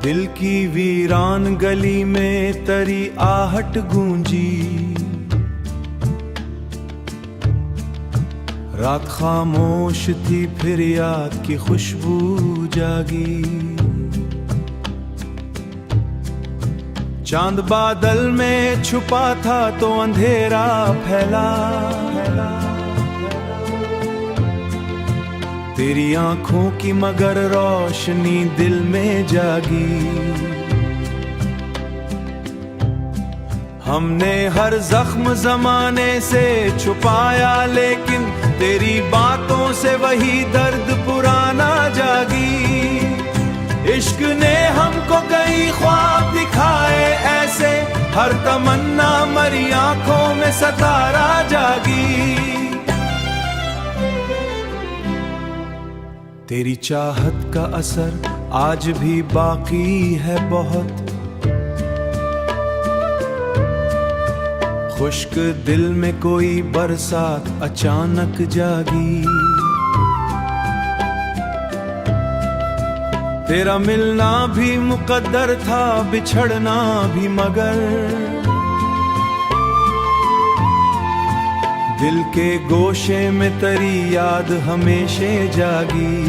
दिल की वीरान गली में तेरी आहट गूंजी, रात खामोश थी फिर याद की खुशबू जागी। चांद बादल में छुपा था तो अंधेरा फैला, तेरी आंखों की मगर रोशनी दिल में जागी। हमने हर जख्म जमाने से छुपाया, लेकिन तेरी बातों से वही दर्द पुराना जागी। इश्क ने हमको कई ख्वाब दिखाए ऐसे, हर तमन्ना मरी आंखों में सतारा जागी। तेरी चाहत का असर आज भी बाकी है बहुत, खुश्क दिल में कोई बरसात अचानक जागी। तेरा मिलना भी मुकद्दर था, बिछड़ना भी, मगर दिल के गोशे में तेरी याद हमेशा जागी।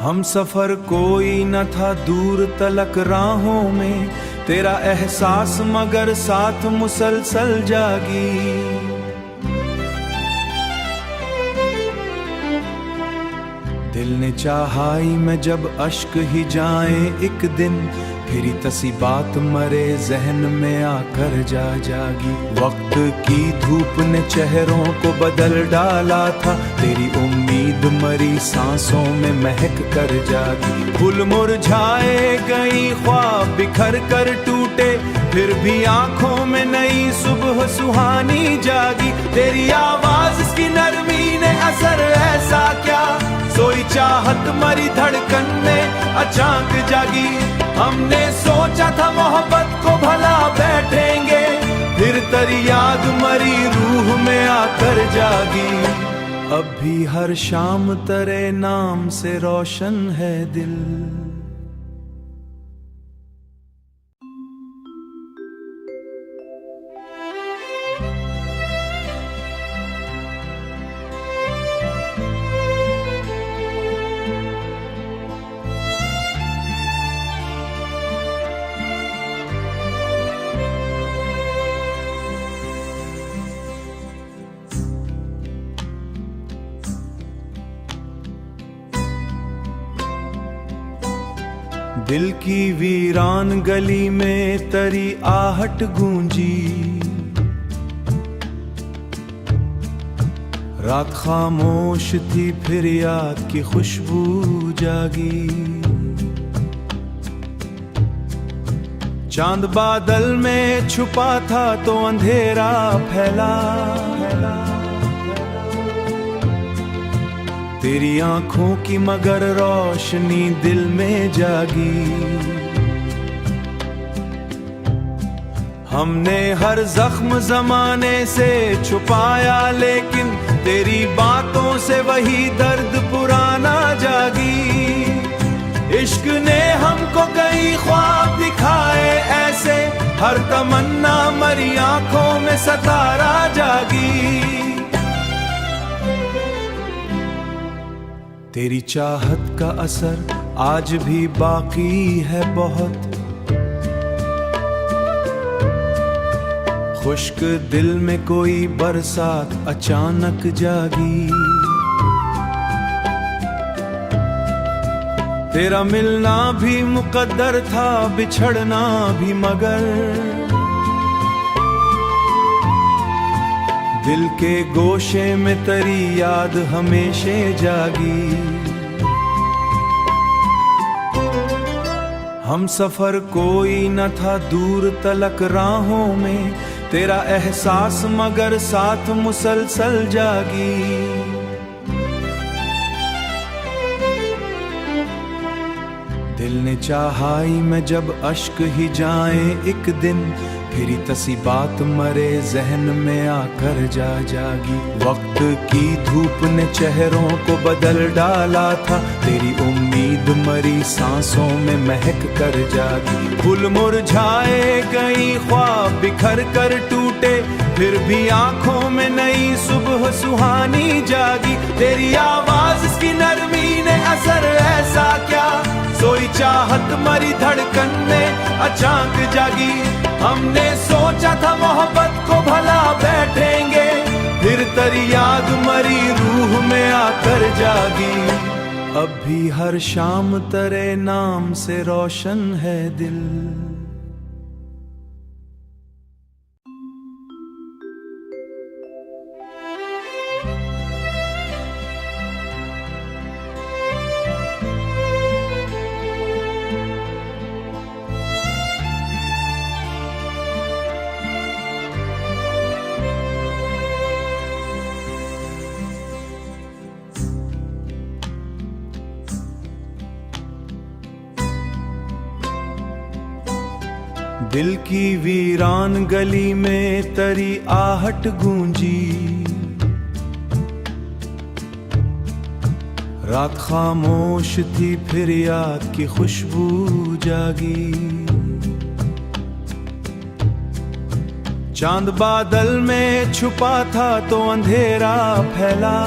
हम सफर कोई न था दूर तलक राहों में, तेरा एहसास मगर साथ मुसलसल जागी। दिल ने चाहाई मैं जब अश्क ही जाए एक दिन, फिर तसी बात मरे जहन में आकर जागी। वक्त की धूप ने चेहरों को बदल डाला था, तेरी उम्मीद मरी सांसों में महक कर जागी। फूल मुरझाए गई ख्वाब बिखर कर टूटे, फिर भी आंखों में नई सुबह सुहानी जागी। तेरी आवाज की नरमी ने असर ऐसा क्या, सोई चाहत मरी धड़कन में अचानक जागी। हमने सोचा था मोहब्बत को भला बैठेंगे, फिर तेरी याद मरी रूह में आकर जागी। अब भी हर शाम तेरे नाम से रोशन है दिल। दिल की वीरान गली में तेरी आहट गूंजी, रात खामोश थी फिर याद की खुशबू जागी। चांद बादल में छुपा था तो अंधेरा फैला, तेरी आंखों की मगर रोशनी दिल में जागी। हमने हर जख्म जमाने से छुपाया, लेकिन तेरी बातों से वही दर्द पुराना जागी। इश्क ने हमको कई ख्वाब दिखाए ऐसे, हर तमन्ना मरी आंखों में सतारा जागी। तेरी चाहत का असर आज भी बाकी है बहुत, खुश्क दिल में कोई बरसात अचानक जागी। तेरा मिलना भी मुकद्दर था, बिछड़ना भी, मगर दिल के गोशे में तेरी याद हमेशा जागी। हम सफर कोई न था दूर तलक राहों में, तेरा एहसास मगर साथ मुसलसल जागी। दिल ने चाहाई मैं जब अश्क ही जाए एक दिन, फिर तसी बात मरे जहन में आकर जागी। वक्त की धूप ने चेहरों को बदल डाला था, तेरी उम्मीद मरी सांसों में महक कर जागी। फूल मुरझाए गई, ख्वाब बिखर कर टूटे, फिर भी आंखों में नई सुबह सुहानी जागी। तेरी आवाज की नरमी ने असर ऐसा क्या, सोई चाहत मरी धड़कन में अचानक जागी। हमने सोचा था मोहब्बत को भला बैठेंगे, फिर तेरी याद मरी रूह में आकर जागी। अब भी हर शाम तेरे नाम से रोशन है दिल। दिल की वीरान गली में तेरी आहट गूंजी, रात खामोश थी फिर याद की खुशबू जागी। चांद बादल में छुपा था तो अंधेरा फैला,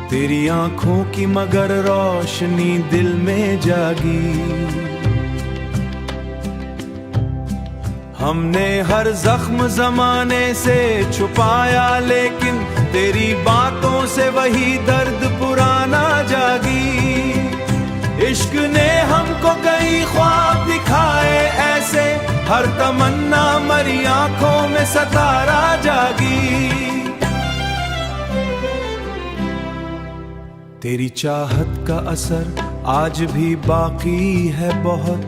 तेरी आंखों की मगर रोशनी दिल में जागी। हमने हर जख्म जमाने से छुपाया, लेकिन तेरी बातों से वही दर्द पुराना जागी। इश्क ने हमको कई ख्वाब दिखाए ऐसे, हर तमन्ना मरी आंखों में सतारा जागी। तेरी चाहत का असर आज भी बाकी है बहुत,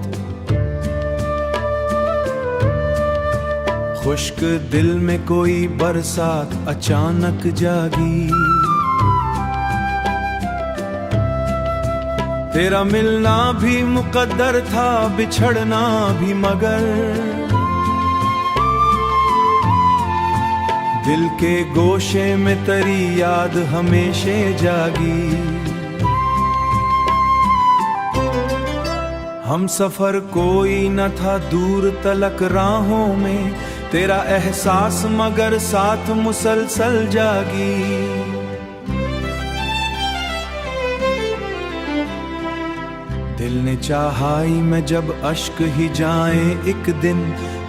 खुश्क दिल में कोई बरसात अचानक जागी। तेरा मिलना भी मुकद्दर था, बिछड़ना भी, मगर दिल के गोशे में तेरी याद हमेशा जागी। हम सफर कोई न था दूर तलक राहों में, तेरा एहसास मगर साथ मुसलसल जागी। दिल ने चाहा मैं जब अश्क ही जाए एक दिन,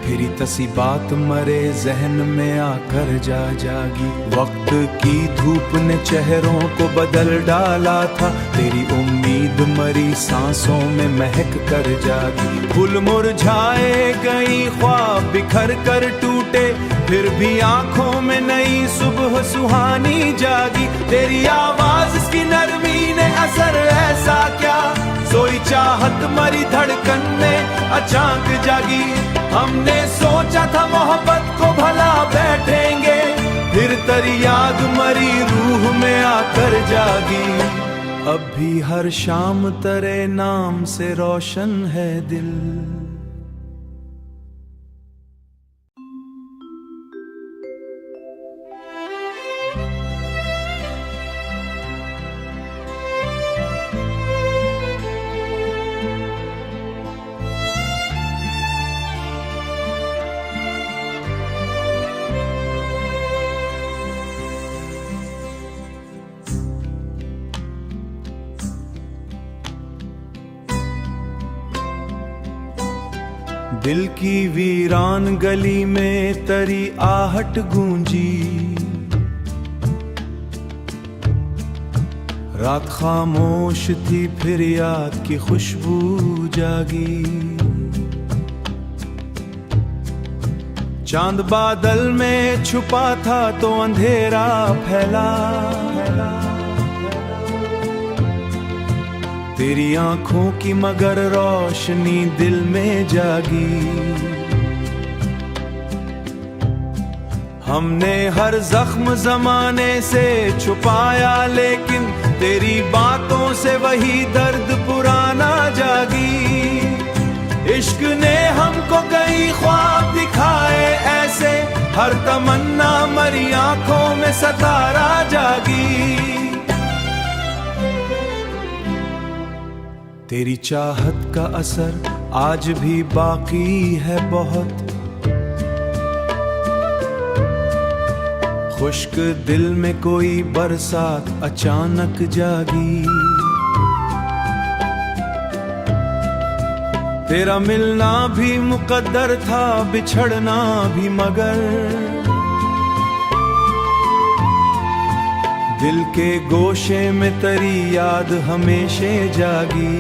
फिर तसी बात मरे जहन में आकर जागी। वक्त की धूप ने चेहरों को बदल डाला था, तेरी उम्मीद मरी सांसों में महक कर जागी। फूल मुरझाए गई, ख्वाब बिखर कर टूटे, फिर भी आंखों में नई सुबह सुहानी जागी। तेरी आवाज की नरमी ने असर ऐसा क्या, सोई चाहत मरी धड़कन में अचानक जागी। हमने सोचा था मोहब्बत को भला बैठेंगे, फिर तेरी याद मरी रूह में आकर जागी। अब भी हर शाम तेरे नाम से रोशन है दिल। दिल की वीरान गली में तेरी आहट गूंजी, रात खामोश थी फिर याद की खुशबू जागी। चांद बादल में छुपा था तो अंधेरा फैला, तेरी आंखों की मगर रोशनी दिल में जागी। हमने हर जख्म जमाने से छुपाया, लेकिन तेरी बातों से वही दर्द पुराना जागी। तमन्ना मरी आंखों में सतारा जागी। तेरी चाहत का असर आज भी बाकी है बहुत, खुश्क दिल में कोई बरसात अचानक जागी। तेरा मिलना भी मुकद्दर था, बिछड़ना भी, मगर दिल के गोशे में तेरी याद हमेशा जागी।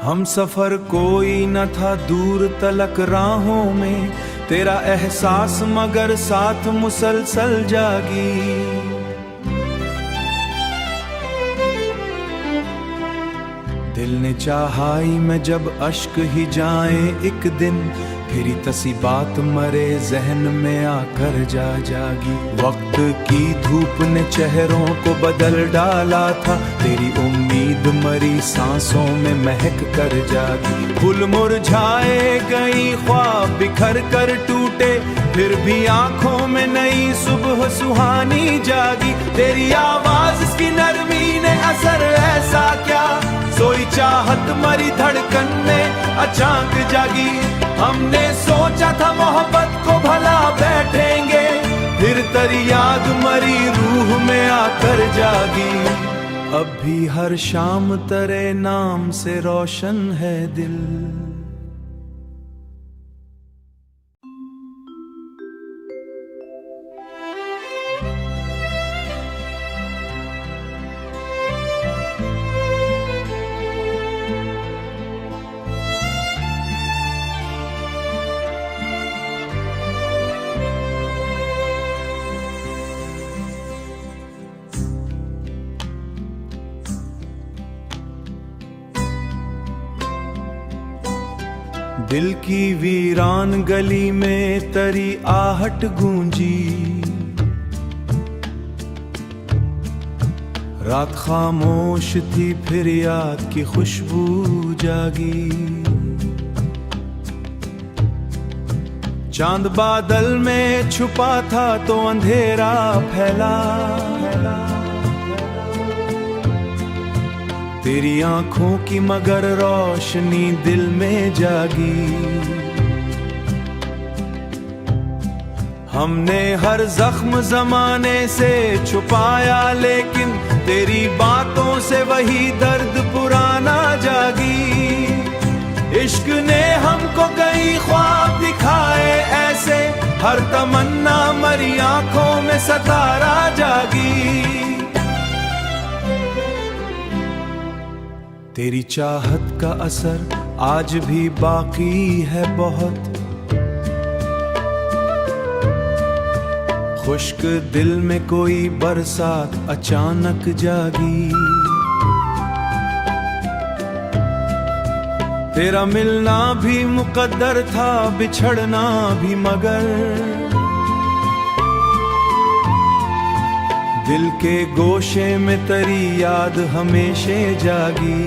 हम सफर कोई न था दूर तलक राहों में, तेरा एहसास मगर साथ मुसलसल जागी। दिल ने चाहाई मैं जब अश्क ही जाए एक दिन, फिरी तसी बात मरे जहन में आकर जागी। वक्त की धूप ने चेहरों को बदल डाला था, तेरी उम्मीद मरी सांसों में महक कर जागी। फूल मुरझाए गई, ख्वाब बिखर कर टूटे, फिर भी आंखों में नई सुबह सुहानी जागी। तेरी आवाज की नरमी ने असर ऐसा क्या, सोई चाहत मरी धड़कन में अचानक जागी। हमने सोचा था मोहब्बत को भला बैठेंगे, फिर तेरी याद मरी रूह में आकर जागी। अब भी हर शाम तेरे नाम से रोशन है दिल। दिल की वीरान गली में तेरी आहट गूंजी, रात खामोश थी फिर याद की खुशबू जागी। चांद बादल में छुपा था तो अंधेरा फैला, तेरी आंखों की मगर रोशनी दिल में जागी। हमने हर जख्म जमाने से छुपाया, लेकिन तेरी बातों से वही दर्द पुराना जागी। इश्क ने हमको कई ख्वाब दिखाए ऐसे, हर तमन्ना मरी आंखों में सतारा जागी। तेरी चाहत का असर आज भी बाकी है बहुत, खुश्क दिल में कोई बरसात अचानक जागी। तेरा मिलना भी मुकद्दर था, बिछड़ना भी, मगर दिल के गोशे में तेरी याद हमेशा जागी।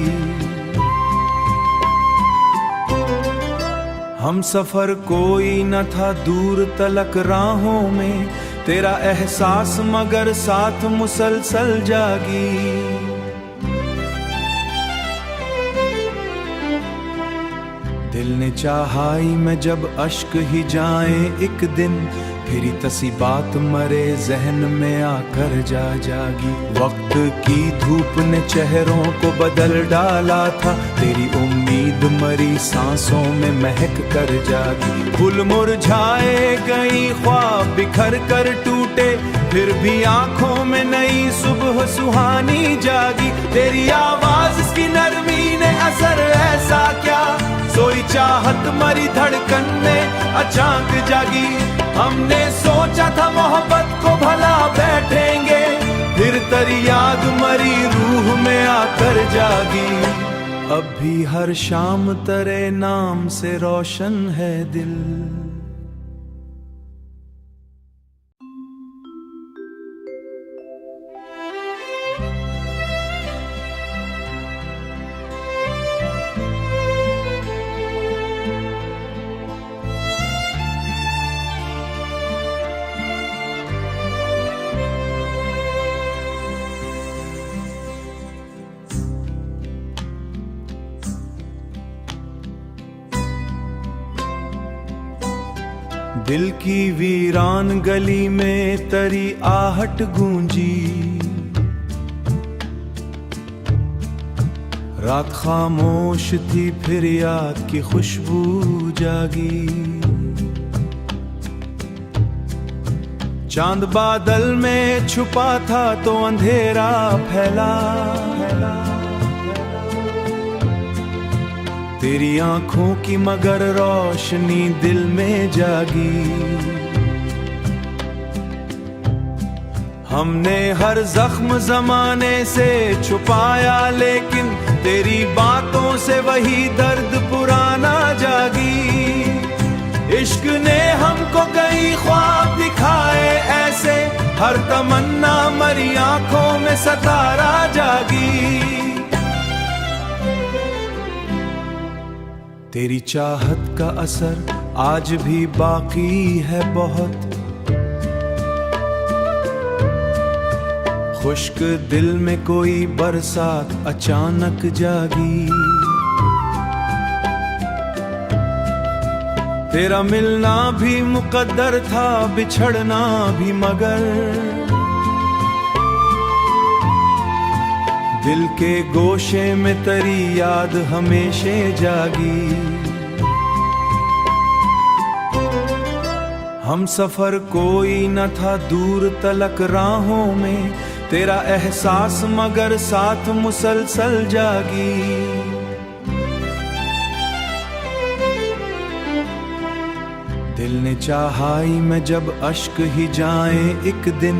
हम सफर कोई न था दूर तलक राहों में, तेरा एहसास मगर साथ मुसलसल जागी। दिल ने चाहाई मैं जब अश्क ही जाए एक दिन, फिरी तसी बात मरे जहन में आकर जागी। वक्त की धूप ने चेहरों को बदल डाला था, तेरी उम्मीद मरी सांसों में महक कर जागी। फूल मुरझाए गई, ख्वाब बिखर कर टूटे, फिर भी आंखों में नई सुबह सुहानी जागी। तेरी आवाज की नरमी ने असर ऐसा क्या, सोई चाहत मरी धड़कन में अचानक जागी। हमने सोचा था मोहब्बत को भला बैठेंगे, फिर तेरी याद मरी रूह में आकर जागी। अब भी हर शाम तेरे नाम से रोशन है दिल। दिल की वीरान गली में तेरी आहट गूंजी, रात खामोश थी फिर याद की खुशबू जागी। चांद बादल में छुपा था तो अंधेरा फैला, तेरी आंखों की मगर रोशनी दिल में जागी। हमने हर जख्म जमाने से छुपाया, लेकिन तेरी बातों से वही दर्द पुराना जागी। इश्क ने हमको कई ख्वाब दिखाए ऐसे, हर तमन्ना मरी आंखों में सतारा जागी। तेरी चाहत का असर आज भी बाकी है बहुत, खुश्क दिल में कोई बरसात अचानक जागी। तेरा मिलना भी मुकद्दर था, बिछड़ना भी, मगर दिल के गोशे में तेरी याद हमेशा जागी। हम सफर कोई न था दूर तलक राहों में, तेरा एहसास मगर साथ मुसलसल जागी। दिल ने चाहा मैं जब अश्क ही जाए एक दिन,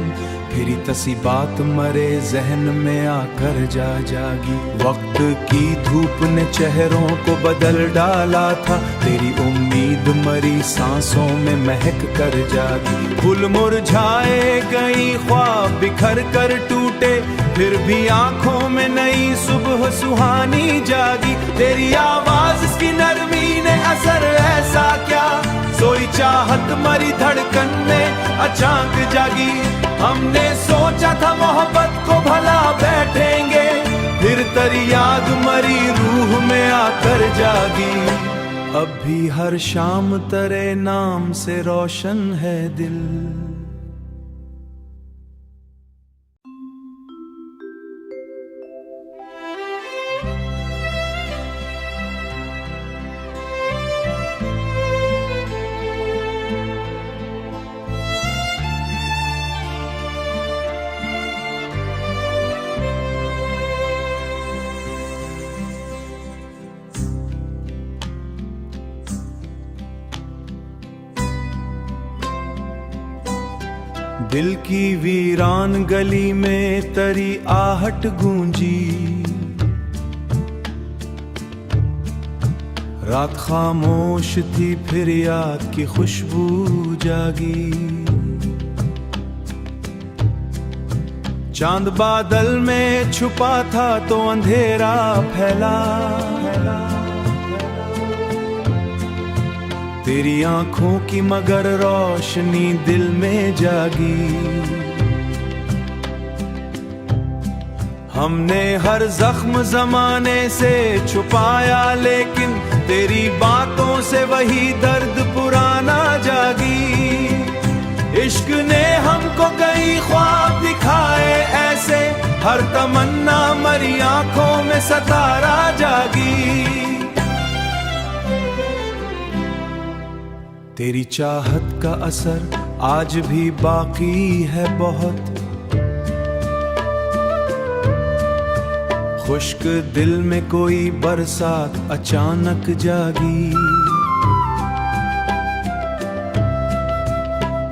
फिर तसी बात मरे जहन में आकर जागी। वक्त की धूप ने चेहरों को बदल डाला था, तेरी उम्मीद मरी सांसों में महक कर जागी। फूल मुरझाए कई ख्वाब बिखर कर टूटे, फिर भी आंखों में नई सुबह सुहानी जागी। तेरी आवाज की नरमी ने असर ऐसा क्या, सोई चाहत मरी धड़कन में अचानक जागी। हमने सोचा था मोहब्बत को भला बैठेंगे, फिर तेरी याद मरी रूह में आकर जागी। अब भी हर शाम तेरे नाम से रोशन है दिल। दिल की वीरान गली में तेरी आहट गूंजी, रात खामोश थी फिर याद की खुशबू जागी। चांद बादल में छुपा था तो अंधेरा फैला, तेरी आंखों की मगर रोशनी दिल में जागी। हमने हर जख्म जमाने से छुपाया, लेकिन तेरी बातों से वही दर्द पुराना जागी। इश्क ने हमको कई ख्वाब दिखाए ऐसे, हर तमन्ना मरी आंखों में सतारा जागी। तेरी चाहत का असर आज भी बाकी है बहुत, खुश्क दिल में कोई बरसात अचानक जागी।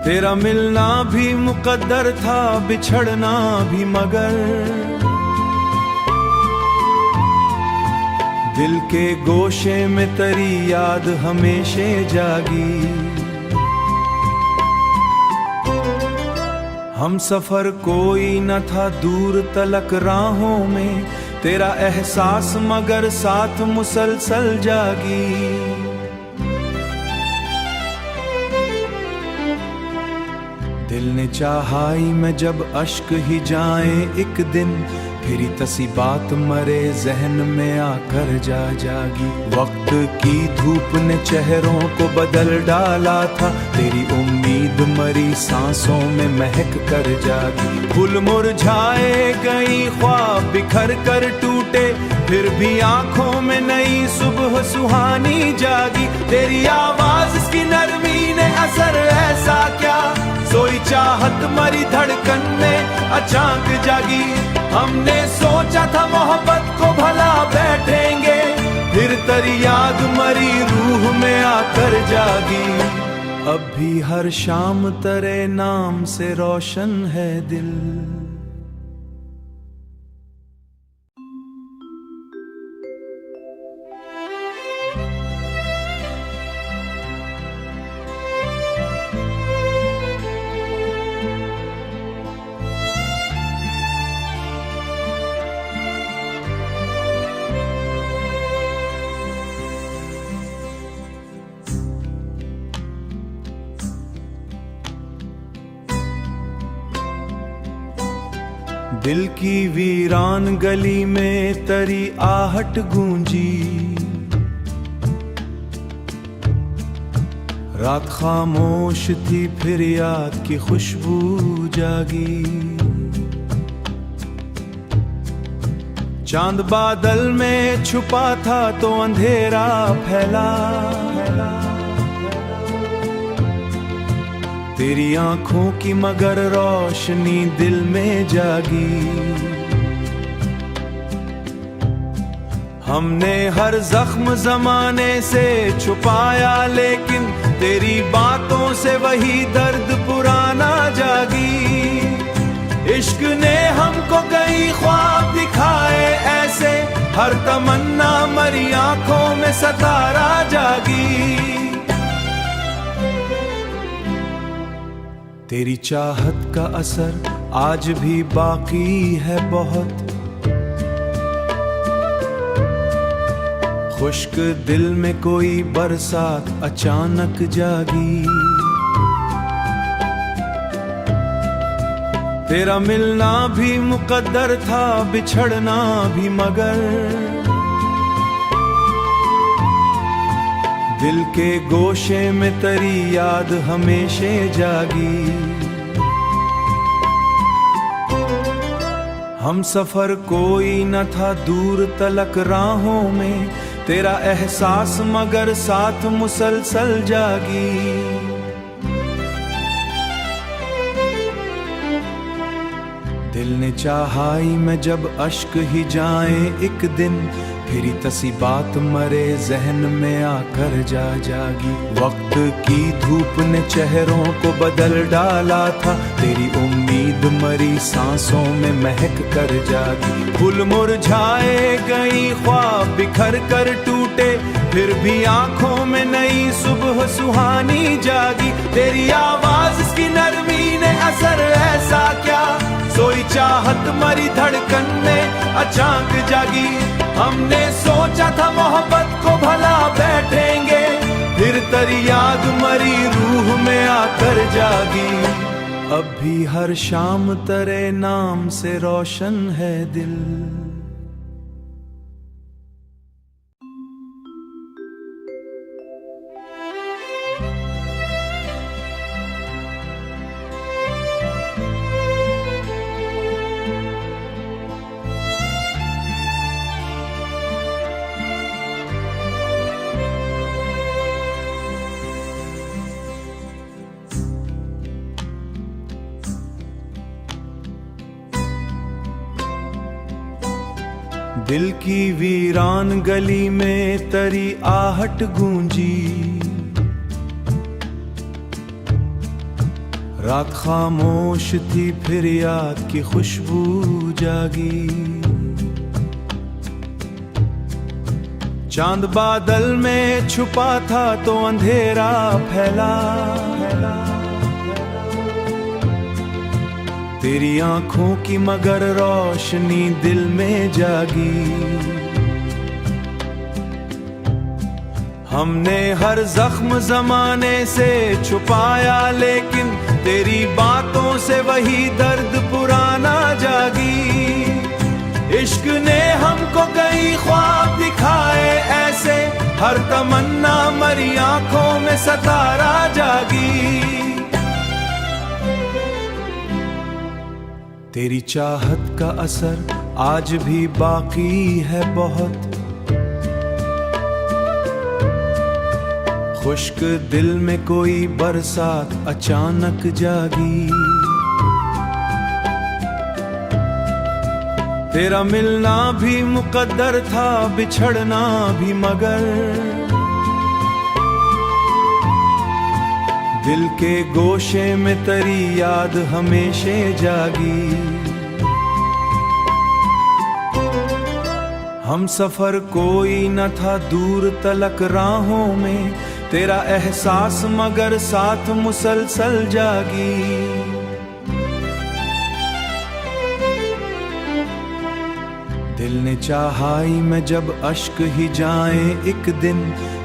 तेरा मिलना भी मुकद्दर था, बिछड़ना भी, मगर दिल के गोशे में तेरी याद हमेशा जागी। हम सफर कोई न था दूर तलक राहों में, तेरा एहसास मगर साथ मुसलसल जागी। दिल ने चाहा मैं जब अश्क ही जाए एक दिन, फिर तसी बात मरे जहन में आकर जा जागी। वक्त की धूप ने चेहरों को बदल डाला था, तेरी उम्मीद मरी सांसों में महक कर जागी। फूल मुरझाए गई, ख्वाब बिखर कर टूटे, फिर भी आंखों में नई सुबह सुहानी जागी। तेरी आवाज की नरमी ने असर ऐसा क्या, सोई चाहत मरी धड़कन में अचानक जागी। हमने सोचा था मोहब्बत को भला बैठेंगे, फिर तेरी याद मरी रूह में आकर जागी। अब भी हर शाम तेरे नाम से रोशन है दिल। दिल की वीरान गली में तेरी आहट गूंजी, रात खामोश थी फिर याद की खुशबू जागी। चांद बादल में छुपा था तो अंधेरा फैला, तेरी आंखों की मगर रोशनी दिल में जागी। हमने हर जख्म जमाने से छुपाया, लेकिन तेरी बातों से वही दर्द पुराना जागी। इश्क ने हमको कई ख्वाब दिखाए ऐसे, हर तमन्ना मरी आंखों में सतारा जागी। तेरी चाहत का असर आज भी बाकी है बहुत, खुश्क दिल में कोई बरसात अचानक जागी। तेरा मिलना भी मुकद्दर था, बिछड़ना भी, मगर दिल के गोशे में तेरी याद हमेशा जागी। हम सफर कोई न था दूर तलक राहों में, तेरा एहसास मगर साथ मुसलसल जागी। दिल ने चाहा मैं जब अश्क ही जाए एक दिन, फिर तसी बात मरे जहन में आकर जा जागी। वक्त की धूप ने चेहरों को बदल डाला था, तेरी उम्मीद मरी सांसों में महक कर जागी। फूल मुरझाए गई, ख्वाब बिखर कर टूटे, फिर भी आंखों में नई सुबह सुहानी जागी। तेरी आवाज की नरमी ने असर ऐसा क्या, सोई चाहत मरी धड़कन में अचानक जागी। हमने सोचा था मोहब्बत को भला बैठेंगे, फिर तेरी याद मरी रूह में आकर जागी। अब भी हर शाम तेरे नाम से रोशन है दिल। दिल की वीरान गली में तेरी आहट गूंजी, रात खामोश थी फिर याद की खुशबू जागी। चांद बादल में छुपा था तो अंधेरा फैला, तेरी आंखों की मगर रोशनी दिल में जागी। हमने हर जख्म जमाने से छुपाया, लेकिन तेरी बातों से वही दर्द पुराना जागी। तमन्ना मरी आंखों में सतारा जागी। तेरी चाहत का असर आज भी बाकी है बहुत, खुश्क दिल में कोई बरसात अचानक जागी। तेरा मिलना भी मुकद्दर था, बिछड़ना भी, मगर दिल के गोशे में तेरी याद हमेशा जागी। हम सफर कोई न था दूर तलक राहों में, तेरा एहसास मगर साथ मुसलसल जागी। दिल ने चाहाई मैं जब अश्क ही जाए एक दिन,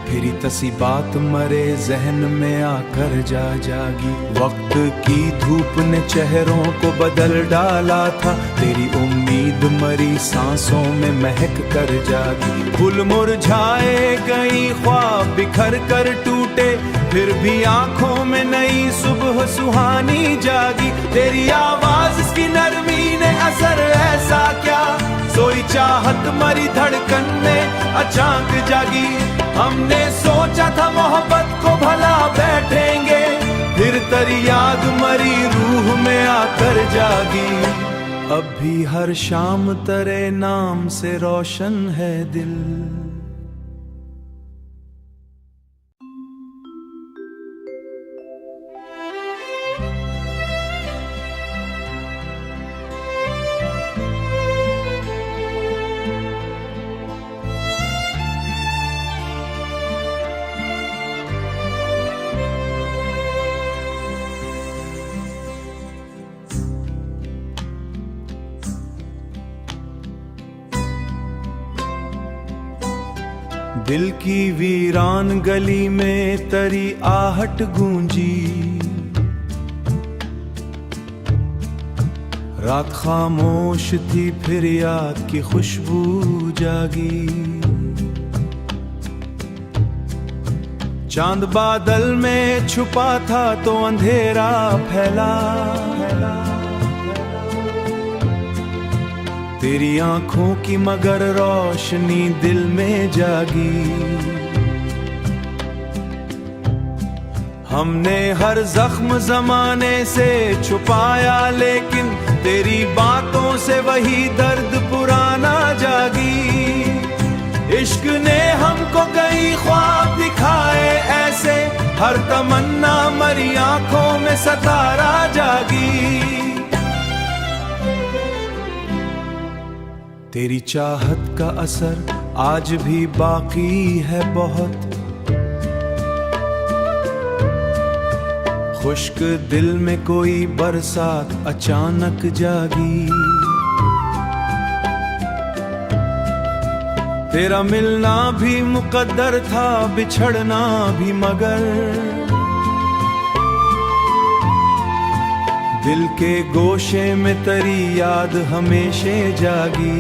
फिर तसी बात मरे जहन में आकर जागी। वक्त की धूप ने चेहरों को बदल डाला था, तेरी उम्मीद मरी सांसों में महक कर जागी। फूल मुरझाए गई, ख्वाब बिखर कर टूटे, फिर भी आंखों में नई सुबह सुहानी जागी। तेरी आवाज की नरमी ने असर ऐसा क्या, सोई चाहत मरी धड़कन में अचानक जागी। हमने सोचा था मोहब्बत को भला बैठेंगे, फिर तेरी याद मरी रूह में आकर जागी। अब भी हर शाम तेरे नाम से रोशन है दिल। दिल की वीरान गली में तेरी आहट गूंजी, रात खामोश थी फिर याद की खुशबू जागी। चांद बादल में छुपा था तो अंधेरा फैला, तेरी आंखों की मगर रोशनी दिल में जागी। हमने हर जख्म जमाने से छुपाया, लेकिन तेरी बातों से वही दर्द पुराना जागी। इश्क ने हमको कई ख्वाब दिखाए ऐसे, हर तमन्ना मरी आंखों में सतारा जागी। तेरी चाहत का असर आज भी बाकी है बहुत, खुश्क दिल में कोई बरसात अचानक जागी। तेरा मिलना भी मुकद्दर था, बिछड़ना भी, मगर दिल के गोशे में तेरी याद हमेशा जागी।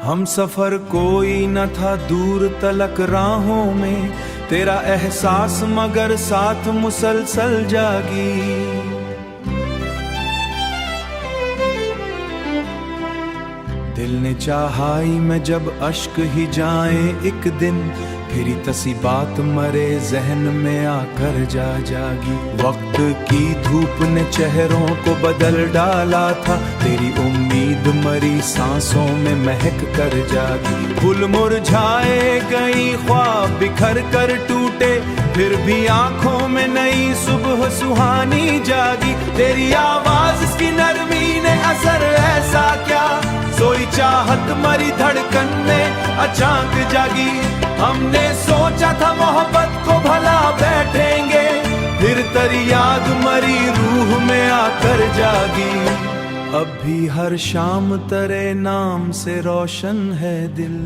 हम सफर कोई न था दूर तलक राहों में, तेरा एहसास मगर साथ मुसलसल जागी। दिल ने चाहाई मैं जब अश्क ही जाए एक दिन, फिर तसी बात मरे जहन में आकर जागी। वक्त की धूप ने चेहरों को बदल डाला था, तेरी उम्मीद मरी सांसों में महक कर जागी। फूल मुरझाए गई, ख्वाब बिखर कर टूटे, फिर भी आंखों में नई सुबह सुहानी जागी। तेरी आवाज की नरमी ने असर ऐसा क्या, सोई चाहत मरी धड़कन में अचानक जागी। हमने सोचा था मोहब्बत को भला बैठेंगे, फिर तेरी याद मरी रूह में आकर जागी। अब भी हर शाम तेरे नाम से रोशन है दिल।